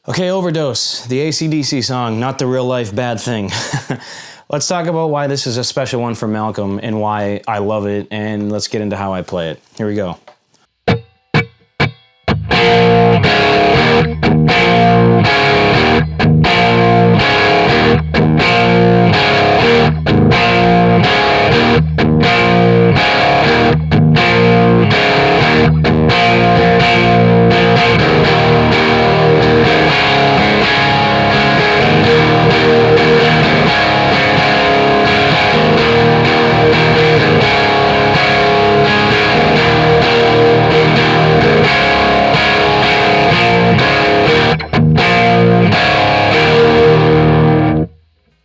Okay, Overdose, the AC/DC song, not the real life bad thing. Let's talk about why this is a special one for Malcolm and why I love it, and let's get into how I play it. Here we go.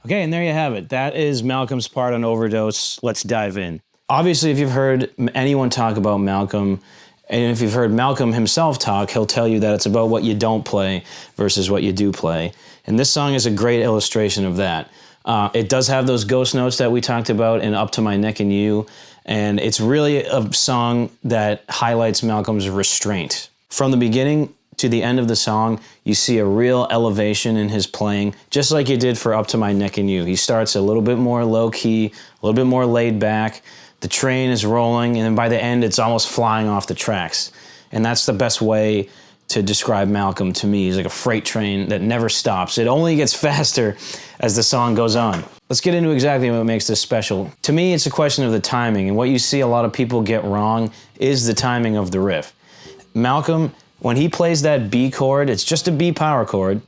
Okay, and there you have it. That is Malcolm's part on Overdose. Let's dive in. Obviously, if you've heard anyone talk about Malcolm, and if you've heard Malcolm himself talk, he'll tell you that it's about what you don't play versus what you do play. And this song is a great illustration of that. It does have those ghost notes that we talked about in Up to My Neck and You, and it's really a song that highlights Malcolm's restraint. From the beginning to the end of the song, you see a real elevation in his playing, just like you did for Up to My Neck and You. He starts a little bit more low-key, a little bit more laid back. The train is rolling, and then by the end, it's almost flying off the tracks. And that's the best way to describe Malcolm to me. He's like a freight train that never stops. It only gets faster as the song goes on. Let's get into exactly what makes this special. To me, it's a question of the timing, and what you see a lot of people get wrong is the timing of the riff. Malcolm, when he plays that B chord, it's just a B power chord.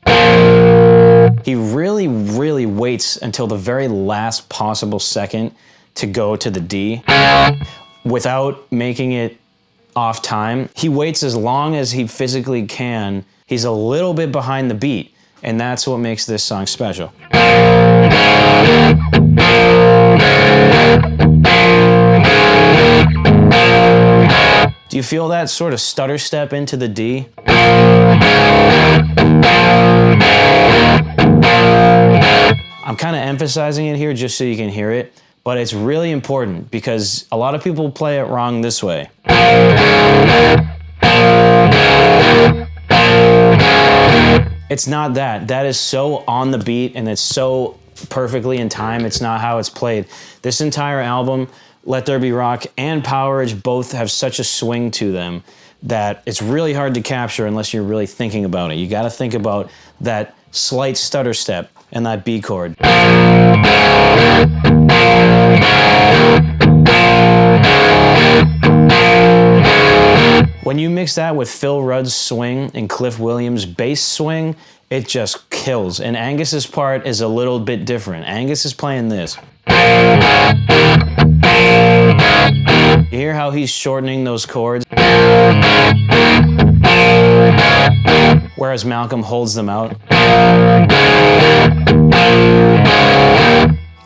He really, really waits until the very last possible second to go to the D without making it off time. He waits as long as he physically can. He's a little bit behind the beat, and that's what makes this song special. Do you feel that sort of stutter step into the D? I'm kind of emphasizing it here just so you can hear it, but it's really important because a lot of people play it wrong this way. It's not that. That is so on the beat and it's so perfectly in time. It's not how it's played. This entire album, Let There Be Rock and Powerage both have such a swing to them that it's really hard to capture unless you're really thinking about it. You got to think about that slight stutter step and that B chord. When you mix that with Phil Rudd's swing and Cliff Williams' bass swing, it just kills. And Angus's part is a little bit different. Angus is playing this. You hear how he's shortening those chords? Whereas Malcolm holds them out.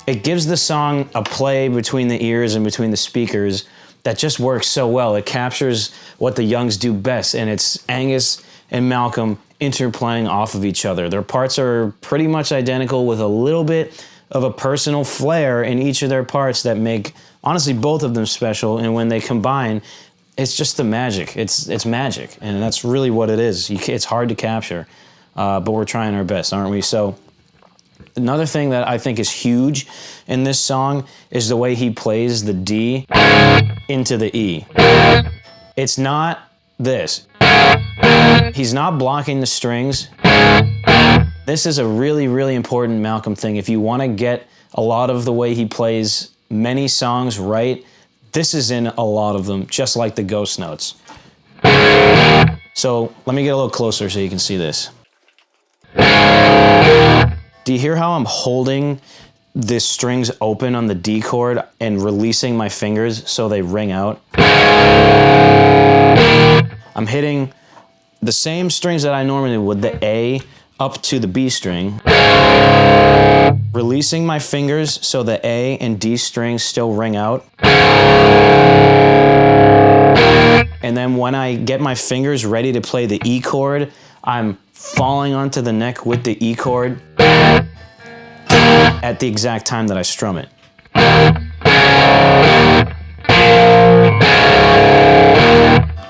It gives the song a play between the ears and between the speakers that just works so well. It captures what the Youngs do best, and it's Angus and Malcolm interplaying off of each other. Their parts are pretty much identical with a little bit of a personal flair in each of their parts that make, honestly, both of them special, and when they combine, it's just the magic. It's magic, and that's really what it is. It's hard to capture, but we're trying our best, aren't we? So another thing that I think is huge in this song is the way he plays the D into the E. It's not this. He's not blocking the strings. This is a really, really important Malcolm thing. If you want to get a lot of the way he plays many songs right, this is in a lot of them, just like the ghost notes. So let me get a little closer so you can see this. Do you hear how I'm holding the strings open on the D chord and releasing my fingers so they ring out? I'm hitting the same strings that I normally would, the A up to the B string, releasing my fingers so the A and D strings still ring out. And then when I get my fingers ready to play the E chord, I'm falling onto the neck with the E chord at the exact time that I strum it.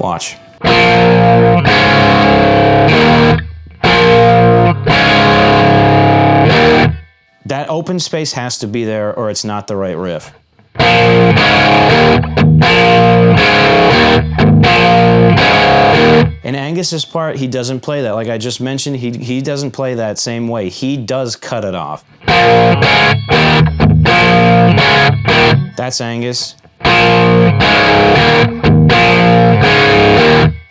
Watch. That open space has to be there or it's not the right riff. In Angus's part, he doesn't play that. Like I just mentioned, he doesn't play that same way. He does cut it off. That's Angus.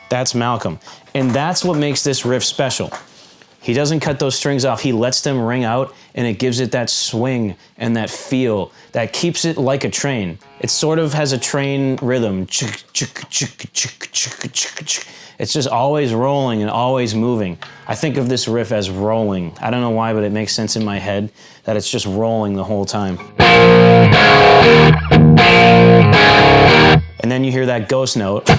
That's Malcolm. And that's what makes this riff special. He doesn't cut those strings off. He lets them ring out, and it gives it that swing and that feel that keeps it like a train. It sort of has a train rhythm. It's just always rolling and always moving. I think of this riff as rolling. I don't know why, but it makes sense in my head that it's just rolling the whole time. And then you hear that ghost note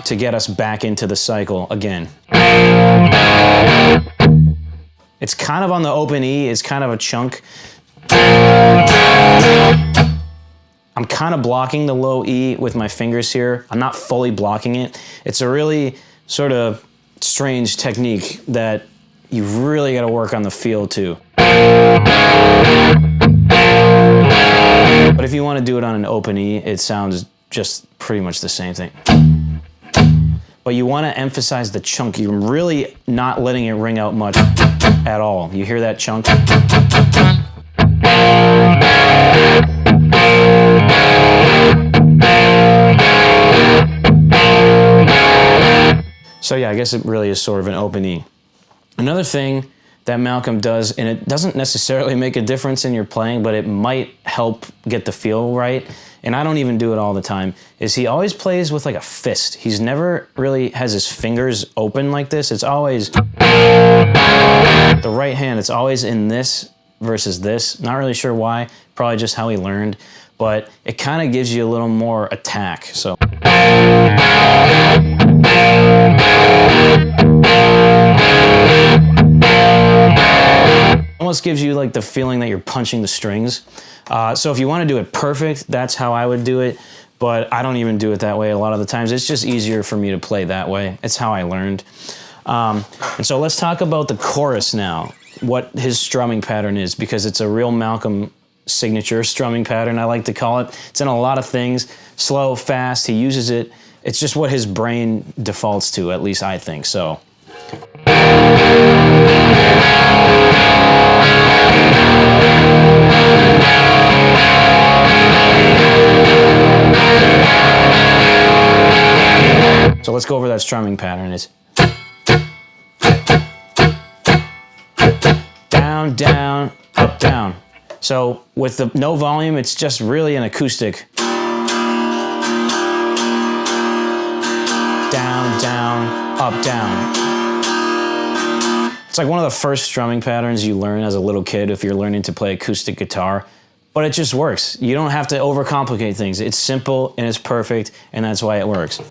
to get us back into the cycle again. It's kind of on the open E, it's kind of a chunk. I'm kind of blocking the low E with my fingers here. I'm not fully blocking it. It's a really sort of strange technique that you really got to work on the feel too. But if you want to do it on an open E, it sounds just pretty much the same thing. But you want to emphasize the chunk. You're really not letting it ring out much at all. You hear that chunk? So yeah, I guess it really is sort of an open E. Another thing that Malcolm does, and it doesn't necessarily make a difference in your playing, but it might help get the feel right, and I don't even do it all the time, is he always plays with like a fist. He's never really has his fingers open like this. It's always the right hand. It's always in this versus this. Not really sure why, probably just how he learned, but it kind of gives you a little more attack, so. Almost gives you like the feeling that you're punching the strings. So if you want to do it perfect, that's how I would do it, but I don't even do it that way a lot of the times. It's just easier for me to play that way. It's how I learned. And so let's talk about the chorus now, what his strumming pattern is, because it's a real Malcolm signature strumming pattern, I like to call it. It's in a lot of things, slow, fast, he uses it. It's just what his brain defaults to, at least I think, so. So let's go over that strumming pattern. It's down, down, up, down. So with the no volume, it's just really an acoustic. Down, down, up, down. It's like one of the first strumming patterns you learn as a little kid if you're learning to play acoustic guitar, but it just works. You don't have to overcomplicate things. It's simple and it's perfect, and that's why it works.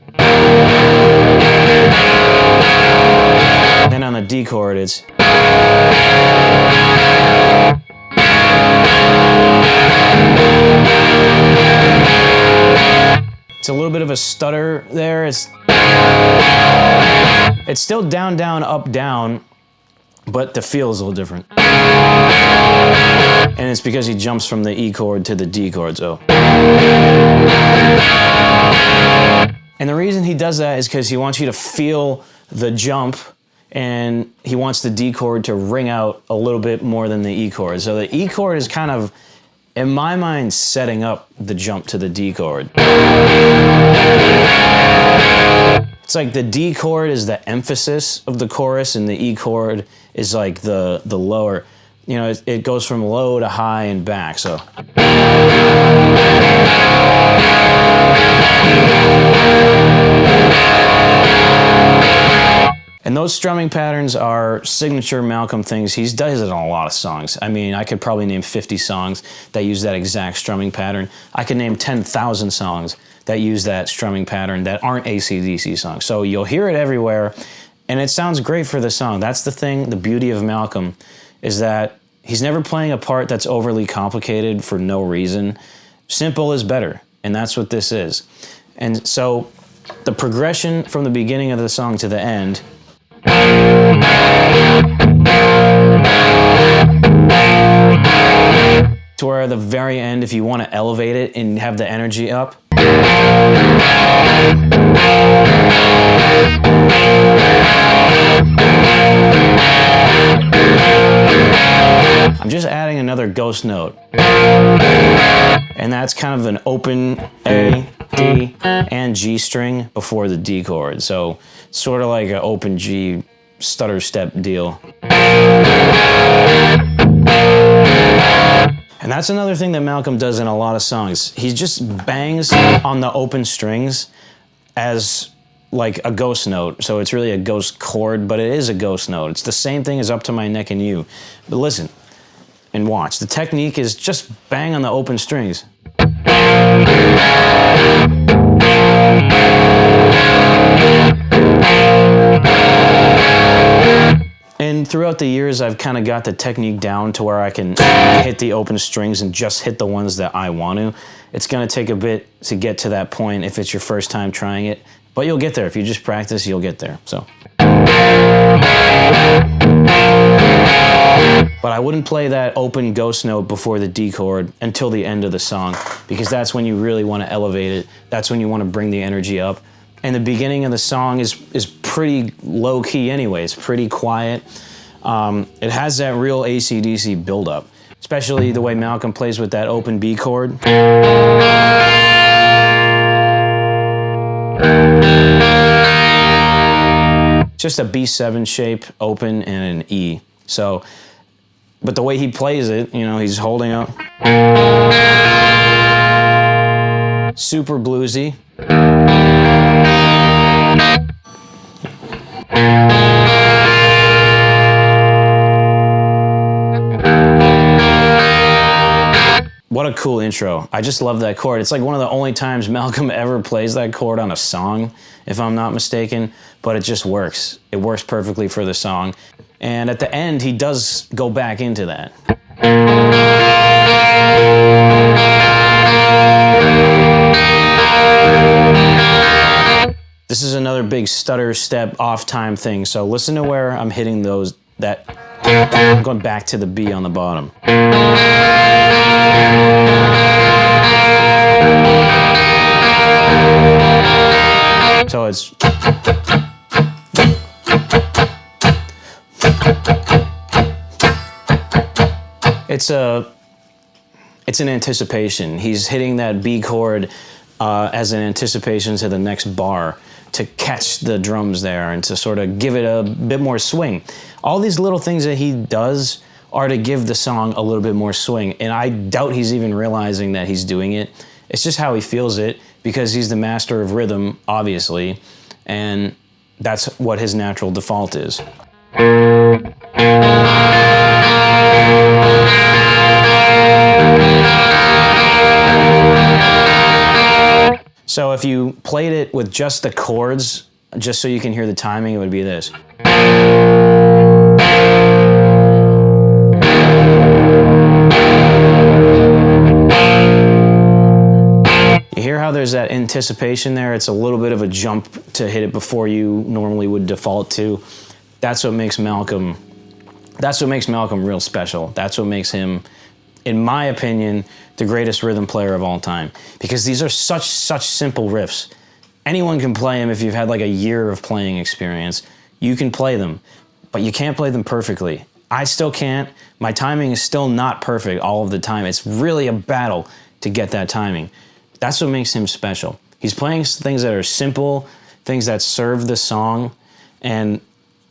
Then on the D chord, it's a little bit of a stutter there. It's still down, down, up, down, but the feel is a little different. And it's because he jumps from the E chord to the D chord, so. And the reason he does that is because he wants you to feel the jump, and he wants the D chord to ring out a little bit more than the E chord. So the E chord is kind of, in my mind, setting up the jump to the D chord. It's like the D chord is the emphasis of the chorus, and the E chord is like the lower. You know, it goes from low to high and back, so. And those strumming patterns are signature Malcolm things. He does it on a lot of songs. I mean, I could probably name 50 songs that use that exact strumming pattern. I could name 10,000 songs that use that strumming pattern that aren't AC/DC songs. So you'll hear it everywhere, and it sounds great for the song. That's the thing, the beauty of Malcolm, is that he's never playing a part that's overly complicated for no reason. Simple is better, and that's what this is. And so the progression from the beginning of the song to the end, to where at the very end, if you want to elevate it and have the energy up, I'm just adding another ghost note. And that's kind of an open A, D, and G string before the D chord. So sort of like an open G stutter step deal. And that's another thing that Malcolm does in a lot of songs. He just bangs on the open strings as like a ghost note. So it's really a ghost chord, but it is a ghost note. It's the same thing as Up to My Neck and You. But listen and watch. The technique is just bang on the open strings. And throughout the years, I've kind of got the technique down to where I can hit the open strings and just hit the ones that I want to. It's going to take a bit to get to that point if it's your first time trying it, but you'll get there. If you just practice, you'll get there. So. But I wouldn't play that open ghost note before the D chord until the end of the song, because that's when you really want to elevate it. That's when you want to bring the energy up. And the beginning of the song is pretty low key anyway. It's pretty quiet. It has that real AC/DC buildup, especially the way Malcolm plays with that open B chord. Just a B7 shape, open, and an E. So, but the way he plays it, you know, he's holding up. Super bluesy. What a cool intro. I just love that chord. It's like one of the only times Malcolm ever plays that chord on a song, if I'm not mistaken, but it just works. It works perfectly for the song. And at the end, he does go back into that. This is another big stutter step off time thing. So listen to where I'm hitting those, I'm going back to the B on the bottom. So it's an anticipation. He's hitting that B chord as an anticipation to the next bar, to catch the drums there and to sort of give it a bit more swing. All these little things that he does are to give the song a little bit more swing, and I doubt he's even realizing that he's doing it. It's just how he feels it, because he's the master of rhythm, obviously, and that's what his natural default is. So if you played it with just the chords, just so you can hear the timing, it would be this. You hear how there's that anticipation there? It's a little bit of a jump to hit it before you normally would default to. That's what makes Malcolm real special. That's what makes him, in my opinion, the greatest rhythm player of all time. Because these are such simple riffs. Anyone can play them if you've had like a year of playing experience. You can play them, but you can't play them perfectly. I still can't. My timing is still not perfect all of the time. It's really a battle to get that timing. That's what makes him special. He's playing things that are simple, things that serve the song, and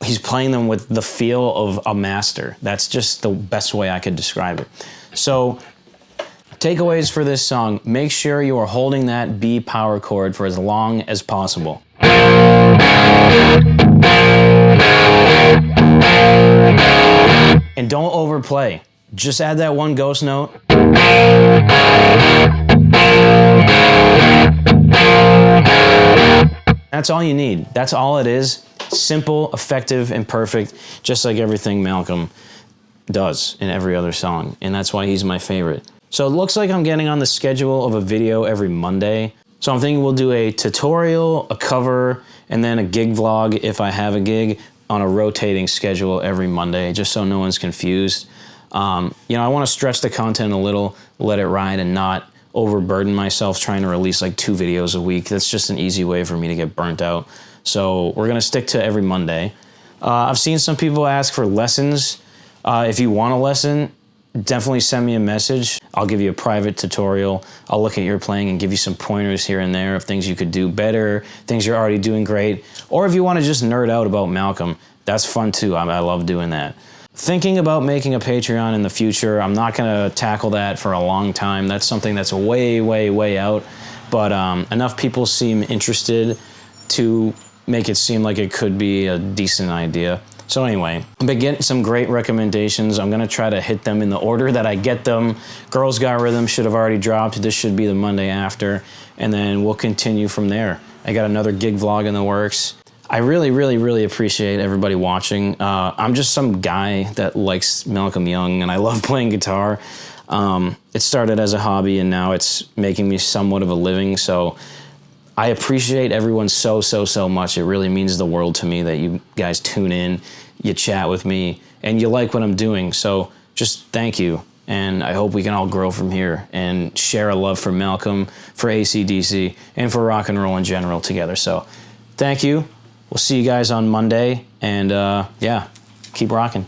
he's playing them with the feel of a master. That's just the best way I could describe it. So, takeaways for this song: make sure you are holding that B power chord for as long as possible. And don't overplay. Just add that one ghost note. That's all you need. That's all it is. Simple, effective, and perfect, just like everything Malcolm does in every other song. And that's why he's my favorite. So it looks like I'm getting on the schedule of a video every Monday. So I'm thinking we'll do a tutorial, a cover, and then a gig vlog if I have a gig, on a rotating schedule every Monday, just so no one's confused. You know, I want to stretch the content a little, let it ride, and not overburden myself trying to release like 2 videos a week. That's just an easy way for me to get burnt out. So we're going to stick to every Monday. I've seen some people ask for lessons. If you want a lesson, definitely send me a message. I'll give you a private tutorial. I'll look at your playing and give you some pointers here and there of things you could do better, things you're already doing great. Or if you want to just nerd out about Malcolm, that's fun too. I love doing that. Thinking about making a Patreon in the future. I'm not going to tackle that for a long time. That's something that's way, way, way out. But enough people seem interested to make it seem like it could be a decent idea. So anyway, I've been getting some great recommendations. I'm going to try to hit them in the order that I get them. Girls Got Rhythm should have already dropped. This should be the Monday after. And then we'll continue from there. I got another gig vlog in the works. I really, really, really appreciate everybody watching. I'm just some guy that likes Malcolm Young, and I love playing guitar. It started as a hobby, and now it's making me somewhat of a living. So I appreciate everyone so, so, so much. It really means the world to me that you guys tune in, you chat with me, and you like what I'm doing. So just thank you. And I hope we can all grow from here and share a love for Malcolm, for AC/DC, and for rock and roll in general together. So thank you. We'll see you guys on Monday, and yeah, keep rocking.